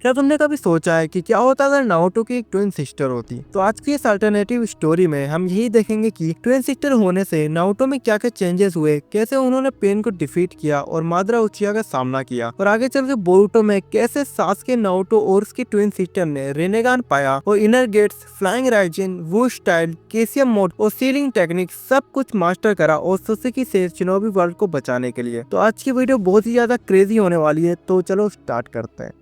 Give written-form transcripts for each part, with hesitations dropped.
क्या तुमने कभी सोचा है कि क्या होता अगर नारुतो की एक ट्विन सिस्टर होती? तो आज की इस अल्टरनेटिव स्टोरी में हम यही देखेंगे कि ट्विन सिस्टर होने से नारुतो में क्या क्या चेंजेस हुए, कैसे उन्होंने पेन को डिफीट किया और माद्रा उचिया का सामना किया, और आगे चल के बोरुतो में कैसे सासुके, नारुतो और उसकी ट्विन सिस्टर ने रेनेगान पाया और इनर गेट्स, फ्लाइंग राइजिन, वू स्टाइल, केसीएम मोड और सीलिंग टेक्निक सब कुछ मास्टर करा और सुजुकी से शिनोबी वर्ल्ड को बचाने के लिए। तो आज की वीडियो बहुत ही ज्यादा क्रेजी होने वाली है, तो चलो स्टार्ट करते हैं।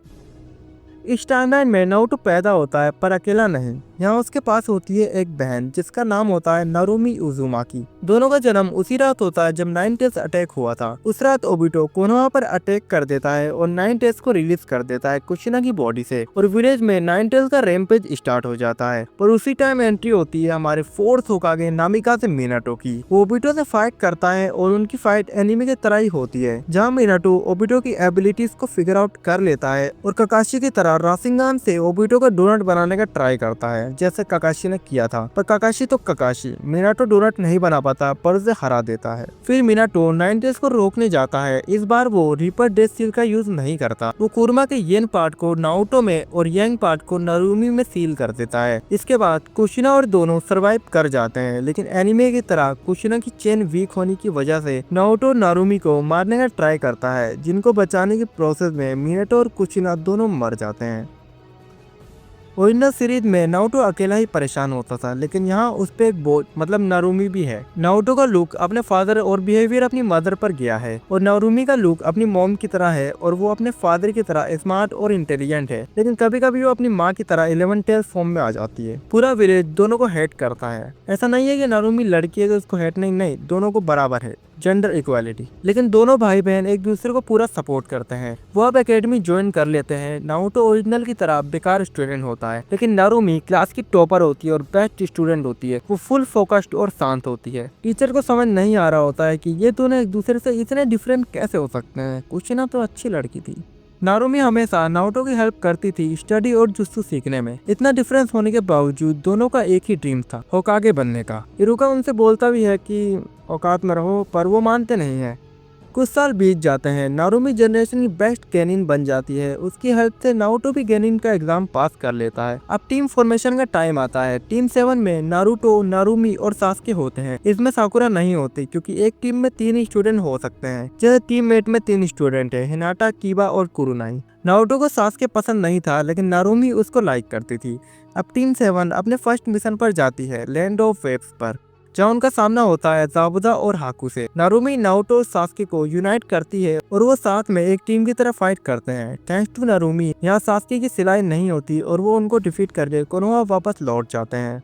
इस टाइमलाइन में नारुतो पैदा होता है पर अकेला नहीं। यहाँ उसके पास होती है एक बहन जिसका नाम होता है नारुमी उजुमाकी। दोनों का जन्म उसी रात होता है जब 9 टेल्स अटैक हुआ था। उस रात ओबिटो कोनोहा पर अटैक कर देता है और 9 टेल्स को रिलीज कर देता है कुशिना की बॉडी से, और विलेज में 9 टेल्स का रैम्पेज स्टार्ट हो जाता है। पर उसी टाइम एंट्री होती है हमारे फोर्थ होकागे नामिका से मिनाटो की। वो ओबिटो से फाइट करता है और उनकी फाइट एनिमे की तरह ही होती है, जहाँ मिनाटो ओबिटो की एबिलिटीज को फिगर आउट कर लेता है और ककाशी की तरह राशिंगान से ओबिटो का डोनट बनाने का ट्राई करता है जैसे ककाशी ने किया था। पर ककाशी तो ककाशी, मिनाटो डोनट नहीं बना पाता पर उसे हरा देता है। फिर मिनाटो 9 टेल्स को रोकने जाता है। इस बार वो रिपर डेथ सील का यूज नहीं करता। वो कुरमा के येन पार्ट को नारुतो में और यांग पार्ट को नारुमी में सील कर देता है। इसके बाद कुशिना और दोनों सरवाइव कर जाते हैं, लेकिन एनिमे की तरह कुशिना की चेन वीक होने की वजह से नारुतो नारुमी को मारने का ट्राई करता है, जिनको बचाने के प्रोसेस में मिनाटो और कुशिना दोनों मर जाते हैं। ओरिजिनल सीरीज में नारुतो अकेला ही परेशान होता था, लेकिन यहाँ उस पे एक बोझ मतलब नारुमी भी है। नारुतो का लुक अपने फादर और बिहेवियर अपनी मदर पर गया है, और नारुमी का लुक अपनी मॉम की तरह है और वो अपने फादर की तरह स्मार्ट और इंटेलिजेंट है, लेकिन कभी कभी वो अपनी माँ की तरह 11 टेल्स फॉर्म में आ जाती है। पूरा विलेज दोनों को हेट करता है। ऐसा नहीं है कि नारुमी लड़की है तो उसको हेट नहीं, दोनों को बराबर है, जेंडर इक्वालिटी। लेकिन दोनों भाई बहन एक दूसरे को पूरा सपोर्ट करते हैं। वो अब एकेडमी ज्वाइन कर लेते हैं। नारुतो ओरिजिनल की तरह बेकार स्टूडेंट होता है, लेकिन नारुमी क्लास की टॉपर होती है और बेस्ट स्टूडेंट होती है। वो फुल फोकस्ड और शांत होती है। टीचर को समझ नहीं आ रहा होता है कि ये दोनों एक दूसरे से इतने डिफरेंट कैसे हो सकते हैं। कुशिना तो अच्छी लड़की थी। नारुमी हमेशा नारुतो की हेल्प करती थी स्टडी और जुत्सु सीखने में। इतना डिफरेंस होने के बावजूद दोनों का एक ही ड्रीम था, होकागे बनने का। इरुका उनसे बोलता भी है कि औकात में रहो, पर वो मानते नहीं है। कुछ साल बीत जाते हैं। नारुमी जनरेशन की बेस्ट गेनिन बन जाती है। उसकी हेल्प से नारुतो भी गेनिन का एग्जाम पास कर लेता है। अब टीम फॉर्मेशन का टाइम आता है। टीम 7 में नारुतो, नारुमी और सासुके होते हैं। इसमें साकुरा नहीं होती, क्योंकि एक टीम में 3 स्टूडेंट हो सकते हैं। जैसे टीममेट में 3 स्टूडेंट है, हिनाटा, कीबा और कुरुनाई। नारुतो को सासुके पसंद नहीं था, लेकिन नारुमी उसको लाइक करती थी। अब टीम 7 अपने फर्स्ट मिशन पर जाती है, लैंड ऑफ वेव्स पर, जहाँ उनका सामना होता है जाबुदा और हाकू से। नारुमी नारुतो और सासुके को यूनाइट करती है और वो साथ में एक टीम की तरह फाइट करते हैं। थैंक्स टू नारुमी यहाँ सासुके की सिलाई नहीं होती और वो उनको डिफीट करके कोनोहा वापस लौट जाते हैं।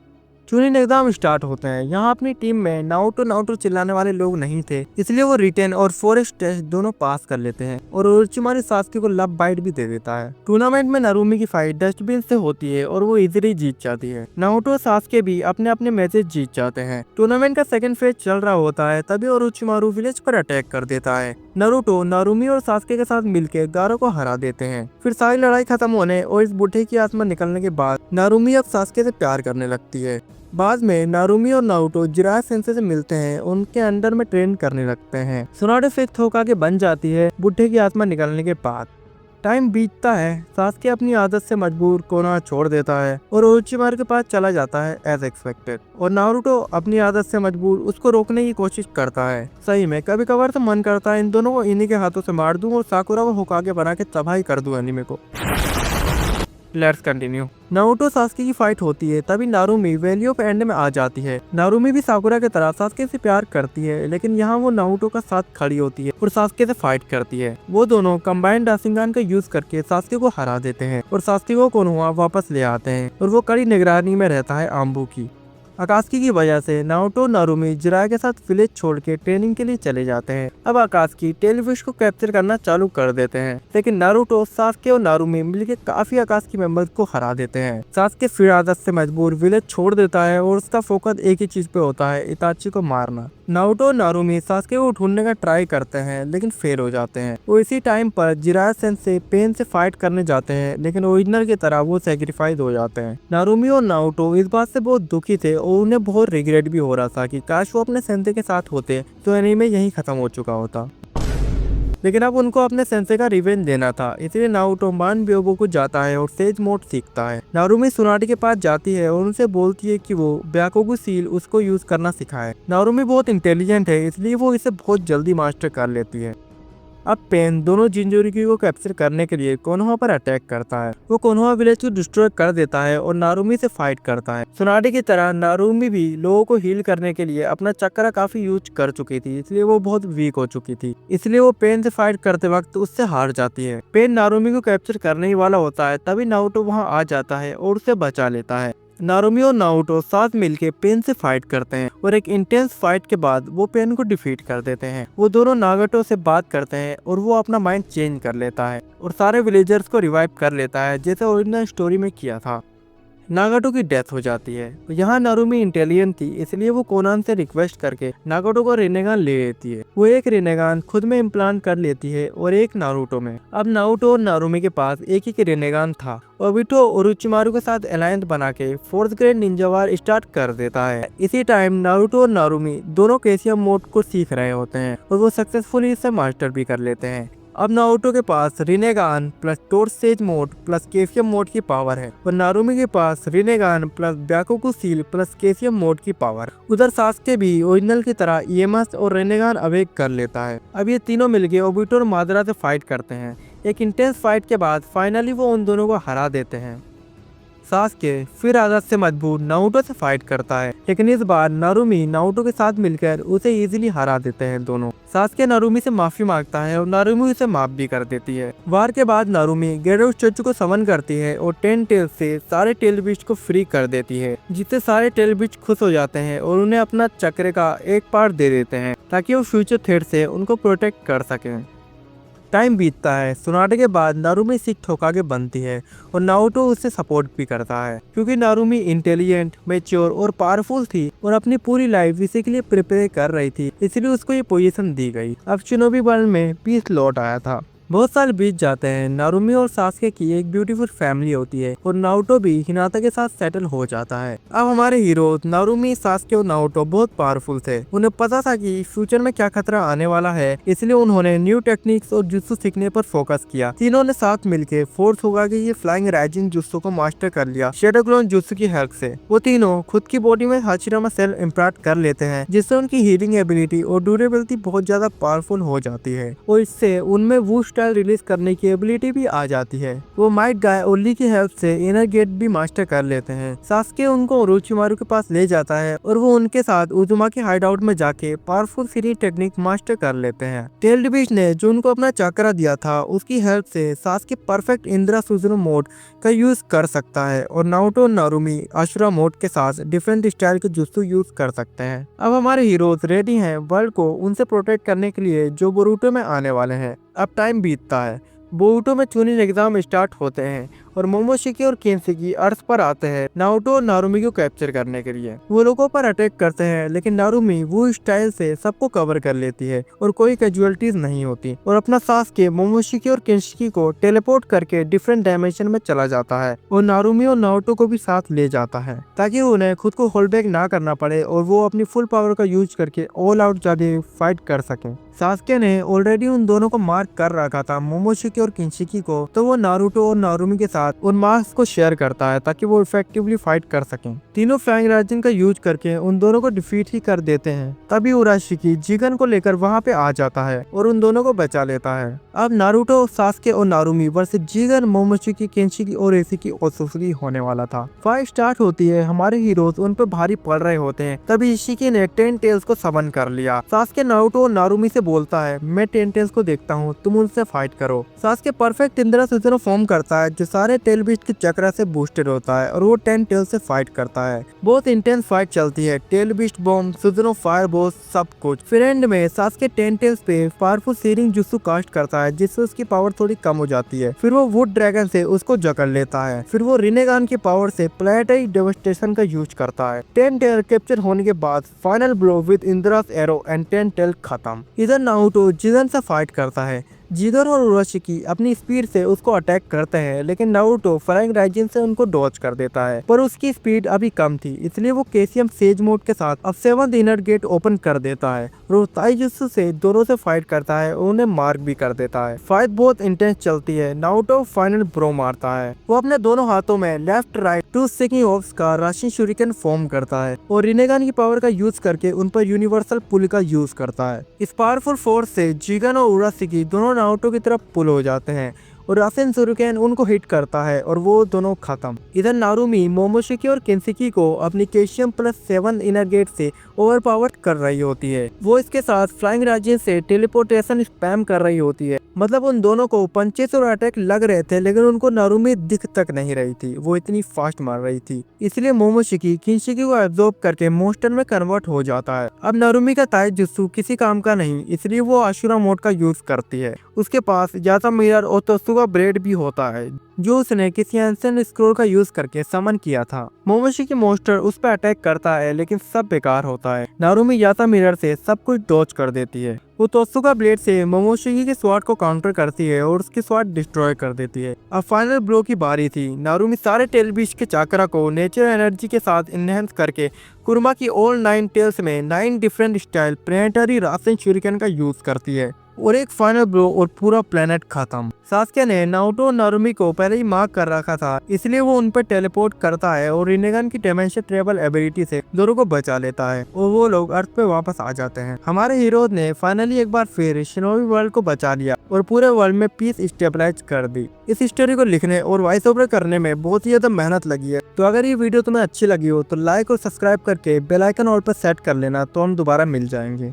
चुनिंग एग्जाम स्टार्ट होते हैं। यहाँ अपनी टीम में नारुतो नारुतो चिल्लाने वाले लोग नहीं थे, इसलिए वो रिटेन और फॉरेस्ट टेस्ट दोनों पास कर लेते हैं और ओरोचिमारू सासुके को लव बाइट भी दे देता है। टूर्नामेंट में नारुमी की फाइट डस्टबिन से होती है और वो इजीली जीत जाती है। नारुतो और सासुके भी अपने अपने मैचेस जीत जाते हैं। टूर्नामेंट का सेकंड फेज चल रहा होता है, तभी ओरोचिमारू विलेज पर अटैक कर देता है। नारुतो नारुमी और सासुके के साथ मिलकर गारो को हरा देते हैं। फिर सारी लड़ाई खत्म होने और इस बूढ़े की आत्मा निकलने के बाद नारुमी अब सासुके से प्यार करने लगती है। बाद में नारुमी और नारुतो जिराया सेंसे से मिलते हैं, उनके अंडर में ट्रेन करने लगते हैं। सुनाडे फिफ्थ होकागे बन जाती है बुढ़े की आत्मा निकलने के बाद। टाइम बीतता है। सासुके अपनी आदत से मजबूर कोनोहा छोड़ देता है और ओरोचिमारू के पास चला जाता है एज एक्सपेक्टेड, और नारुतो अपनी आदत से मजबूर उसको रोकने की कोशिश करता है। सही में कभी कभार तो मन करता है इन दोनों को इन्हीं के हाथों से मार दूं और साकुरा को होकागे बना के तबाही कर दूं एनीमे को। Let's continue. नारुतो सासुके की फाइट होती है, तभी नारुमी वैली ऑफ एंड में आ जाती है। नारुमी भी साकुरा की तरह सासुके से प्यार करती है, लेकिन यहाँ वो नारुतो का साथ खड़ी होती है और सासुके से फाइट करती है। वो दोनों कंबाइंड राशिंगान का यूज करके सासुके को हरा देते हैं और सासुके को कोनोहा वापस ले आते हैं, और वो कड़ी निगरानी में रहता है आम्बू की। आकाशकी की वजह से नारुतो नारुमी जिराया के साथ विलेज छोड़ के ट्रेनिंग के लिए चले जाते हैं। अब आकाशकी टेलीफिश को कैप्चर करना चालू कर देते हैं, लेकिन नारुतो, सासुके और नारुमी मिलकर काफी आकाशकी मेंबर्स को हरा देते हैं। सासुके फिर आदत से मजबूर विलेज छोड़ देता है और उसका फोकस एक ही चीज पे होता है, इताची को मारना। नारुतो और नारुमी सासुके को ढूंढने का ट्राई करते हैं, लेकिन फेल हो जाते हैं। वो इसी टाइम पर जिराया सेंसे पेन से फाइट करने जाते हैं, लेकिन ओरिजिनल की तरह वो सैक्रिफाइस हो जाते हैं। नारुमी और नारुतो इस बात से बहुत दुखी थे और उन्हें बहुत रिग्रेट भी हो रहा था कि काश वो अपने सेंसे के साथ होते तो एनीमे यहीं खत्म हो चुका होता। लेकिन अब उनको अपने सेंसे का रिवेंज देना था, इसलिए नारुतो मान ब्योगो जाता है और सेज मोड सीखता है। नारुमी सुनाटी के पास जाती है और उनसे बोलती है कि वो ब्याकुगु सील उसको यूज करना सिखाए। नारुमी बहुत इंटेलिजेंट है, इसलिए वो इसे बहुत जल्दी मास्टर कर लेती है। अब पेन दोनों जिंजोरिकी को कैप्चर करने के लिए कोनोहा पर अटैक करता है। वो कोनोहा विलेज को डिस्ट्रॉय कर देता है और नारुमी से फाइट करता है। सुनाटी की तरह नारुमी भी लोगों को हील करने के लिए अपना चक्रा काफी यूज कर चुकी थी, इसलिए वो बहुत वीक हो चुकी थी। इसलिए वो पेन से फाइट करते वक्त उससे हार जाती है। पेन नारुमी को कैप्चर करने ही वाला होता है, तभी नारुतो वहाँ आ जाता है और उसे बचा लेता है। नारुमी और नारुतो साथ मिलके पेन से फाइट करते हैं और एक इंटेंस फाइट के बाद वो पेन को डिफीट कर देते हैं। वो दोनों नागटो से बात करते हैं और वो अपना माइंड चेंज कर लेता है और सारे विलेजर्स को रिवाइव कर लेता है, जैसे ओरिजिनल स्टोरी में किया था। नागाटो की डेथ हो जाती है। यहाँ नारुमी इंटेलिजेंट थी, इसलिए वो कोनान से रिक्वेस्ट करके नागाटो को रेनेगान ले लेती है। वो एक रेनेगान खुद में इम्प्लांट कर लेती है और एक नारुतो में। अब नारुतो और नारुमी के पास एक ही रेनेगान था। ओबिटो ओरोचिमारू के साथ अलायंस बना के फोर्थ ग्रेड निंजा वार स्टार्ट कर देता है। इसी टाइम नारुतो और नारुमी दोनों केसियम मोड को सीख रहे होते हैं और वो सक्सेसफुली इसे मास्टर भी कर लेते हैं। अब नारुतो के पास रिनेगान प्लस टोरसेज मोड प्लस केसियम मोड की पावर है और नारुमी के पास रिनेगान प्लस ब्याकुगु सील प्लस केसियम मोड की पावर। उधर सास्के भी ओरिजिनल की तरह ईएमएस और रेनेगान अवेक कर लेता है। अब ये तीनों मिलके ओबिटो और मादरा से फाइट करते हैं। एक इंटेंस फाइट के बाद फाइनली वो उन दोनों को हरा देते हैं। सास्के फिर आदत से मजबूर नारुतो से फाइट करता है, लेकिन इस बार नारुमी नारुतो के साथ मिलकर उसे इजीली हरा देते हैं दोनों। सास्के नारुमी से माफी मांगता है और नारुमी उसे माफ भी कर देती है। वार के बाद नारुमी गेडो चोचू को समन करती है और 10 टेल्स से सारे टेल बीस्ट को फ्री कर देती है, जिससे सारे टेल बीस्ट खुश हो जाते हैं और उन्हें अपना चक्र का एक पार्ट दे देते हैं ताकि वो फ्यूचर थ्रेट से उनको प्रोटेक्ट कर सकें। टाइम बीतता है। सुनाटे के बाद नारुमी सिख होकागे बनती है और नारुतो उससे सपोर्ट भी करता है, क्योंकि नारुमी इंटेलिजेंट, मैच्योर और पावरफुल थी और अपनी पूरी लाइफ इसी के लिए प्रिपेयर कर रही थी, इसलिए उसको ये पोजीशन दी गई। अब शिनोबी वर्ल्ड में पीस लौट आया था। बहुत साल बीत जाते हैं। नारुमी और सास्के की एक ब्यूटीफुल फैमिली होती है और नारुतो भी हिनाता के साथ सेटल हो जाता है। अब हमारे हीरो नारुमी, सास्के और नारुतो बहुत पावरफुल थे। उन्हें पता था कि फ्यूचर में क्या खतरा आने वाला है, इसलिए उन्होंने न्यू टेक्निक्स और जुत्सु सीखने पर फोकस किया। तीनों ने साथ मिलकर फोर्थ होकागे ये फ्लाइंग राइजिंग जुत्सु को मास्टर कर लिया शैडो क्लोन जुत्सु की हेल्प से। वो तीनों खुद की बॉडी में हाशिरामा सेल इम्प्लांट कर लेते हैं, जिससे उनकी हीलिंग एबिलिटी और ड्यूरेबिलिटी बहुत ज्यादा पावरफुल हो जाती है और इससे उनमें वो रिलीज करने की एबिलिटी भी आ जाती है। वो माइट गाय ओली की हेल्प से इनर गेट भी मास्टर कर लेते हैं। सास्के उनको ओरोचिमारू के पास ले जाता है और वो उनके साथ उजुमा के हाइड आउट में जाके पावरफुल सीरी टेक्निक मास्टर कर लेते हैं। टेल्ड बीस्ट ने जो उनको अपना चक्रा दिया था, उसकी हेल्प से सास्के परफेक्ट इंद्रा सुजुनो मोड का यूज कर सकता है और नारुतो और नारुमी आशुरा मोड के साथ डिफरेंट स्टाइल के जुत्सु यूज कर सकते हैं। अब हमारे हीरोज रेडी हैं वर्ल्ड को उनसे प्रोटेक्ट करने के लिए जो बोरुतो में आने वाले हैं। अब टाइम बीतता है। बोरुतो में चूनिंग एग्जाम स्टार्ट होते हैं और मोमोशिकी और केन्शिकी अर्थ पर आते हैं नारुतो और नारुमी को कैप्चर करने के लिए। वो लोगों पर अटैक करते हैं, लेकिन नारुमी वो स्टाइल से सबको कवर कर लेती है और कोई कैजुअलिटीज नहीं होती और अपना सास्के मोमोशिकी और केन्शिकी को टेलीपोर्ट करके डिफरेंट डायमेंशन में चला जाता है और नारुमी और नारुतो को भी साथ ले जाता है ताकि उन्हें खुद को होल्ड बैक ना करना पड़े और वो अपनी फुल पावर का यूज करके ऑल आउट जाके फाइट कर सके। सास्के ने ऑलरेडी उन दोनों को मार्क कर रखा था, मोमोशिकी और केन्शिकी को, तो वो नारुतो और नारुमी के साथ उन मार्क्स को शेयर करता है ताकि वो इफेक्टिवली फाइट कर सकें। तीनों फ्लाइंग राइजिंग का यूज करके उन दोनों को डिफीट ही कर देते हैं। तभी उराशिकी जीगन को लेकर वहाँ पे आ जाता है और उन दोनों को बचा लेता है। अब नारुतो, सास्के और नारुमी वर्सेस जीगन, मोमोशिकी, केन्शिकी और एशिकी ओसुसुगी होने वाला था। फाइट स्टार्ट होती है। हमारे हीरोज उन पे भारी पड़ रहे होते हैं। तभी इशिकी ने 10 टेल्स को समन कर लिया। सास्के नारुतो और नारुमी से बोलता है, मैं 10 टेल्स को देखता हूँ, तुम उनसे फाइट करो। सास्के परफेक्ट इंद्रा सुजुनो फॉर्म करता है जो सारे टेल बीस्ट के चक्र से बूस्टेड होता है और वो 10 टेल से फाइट करता है। बहुत इंटेंस फाइट चलती है। टेल बीस्ट बॉम्ब, सुजुनो फायर बोस, सब कुछ। फिर एंड में सास्के 10 टेल्स पे पावरफुल सीरिंग जुत्सु कास्ट करता है, जिससे उसकी पावर थोड़ी कम हो जाती है। फिर वो वुड ड्रैगन से उसको जकड़ लेता है। फिर वो रिनेगान की पावर से प्लेनेटरी डेवास्टेशन का यूज करता है। 10 टेल कैप्चर होने के बाद final blow with Indra's arrow and 10 tail खत्म। इधर नारुतो जीगन से फाइट करता है। जिगरो और उराशिकी अपनी स्पीड से उसको अटैक करते हैं, लेकिन नारुतो फ्लाइंग राइजिन से उनको डॉज कर देता है, पर उसकी स्पीड अभी कम थी, इसलिए वो केसीएम सेज मोड के साथ अब 7th इनर गेट ओपन कर देता है। वो ताइजुत्सु से दोनों से फाइट करता है और उन्हें मार्क भी कर देता है। फाइट बहुत इंटेंस चलती है। नारुतो फाइनल ब्रो मारता है। वो अपने दोनों हाथों में लेफ्ट राइट टू सेकिंग ऑफ्स का राशिन शुरिकेन फॉर्म करता है और रिनेगान की पावर का यूज करके उन पर यूनिवर्सल पुल का यूज करता है। इस पावरफुल फोर्स से जिगन और उराशिकी दोनों नारुतो की तरफ पुल हो जाते हैं और राशिन शुरिकेन उनको हिट करता है और वो दोनों खत्म। इधर नारुमी मोमोशिकी और केंसिकी को अपनी केशियम प्लस 7 इनर गेट से ओवरपावर कर रही होती है। वो इसके साथ फ्लाइंग राजिन से टेलीपोर्टेशन स्पैम कर रही होती है। मतलब उन दोनों को पंचेस और अटैक लग रहे थे, लेकिन उनको नारुमी दिख तक नहीं रही थी, वो इतनी फास्ट मार रही थी। इसलिए मोमोशिकी केंसिकी को एब्जॉर्ब करके मोस्टर में कन्वर्ट हो जाता है। अब नारुमी का ताइजुत्सु किसी काम का नहीं, इसलिए वो आशुरा मोड का यूज करती है। उसके पास याता मिरर और तोत्सुका ब्लेड भी होता है, जो उसने किसी एंशिएंट स्क्रोल का यूज करके समन किया था। मोमोशिकी मोस्टर उस पर अटैक करता है, लेकिन सब बेकार होता है। नारुमी याता मिरर से सब कुछ डॉज कर देती है। वो तोत्सुका ब्लेड से मोमोशिकी के स्वाड को काउंटर करती है और उसकी स्वाड डिस्ट्रॉय कर देती है। अब फाइनल ब्लो की बारी थी। नारुमी सारे टेल बीच के चाकरा को नेचर एनर्जी के साथ इनहेंस करके कुरमा की ऑल 9 टेल्स में 9 different style planetary ration shuriken का यूज करती है और एक फाइनल ब्लो और पूरा प्लेनेट खत्म। सास्के ने नारुतो और नारुमी को पहले ही मार्क कर रखा था, इसलिए वो उन पर टेलीपोर्ट करता है और रिनेगन की डायमेंशन ट्रेवल एबिलिटी से दोनों को बचा लेता है और वो लोग अर्थ पे वापस आ जाते हैं। हमारे हीरोज ने फाइनली एक बार फिर शिनोबी वर्ल्ड को बचा लिया और पूरे वर्ल्ड में पीस स्टेबलाइज कर दी। इस स्टोरी को लिखने और वॉइस ओवर करने में बहुत ही ज्यादा मेहनत लगी है। तो अगर ये वीडियो तुम्हें अच्छी लगी हो तो लाइक और सब्सक्राइब करके बेल आइकन ऑल पर सेट कर लेना, तो हम दोबारा मिल जाएंगे।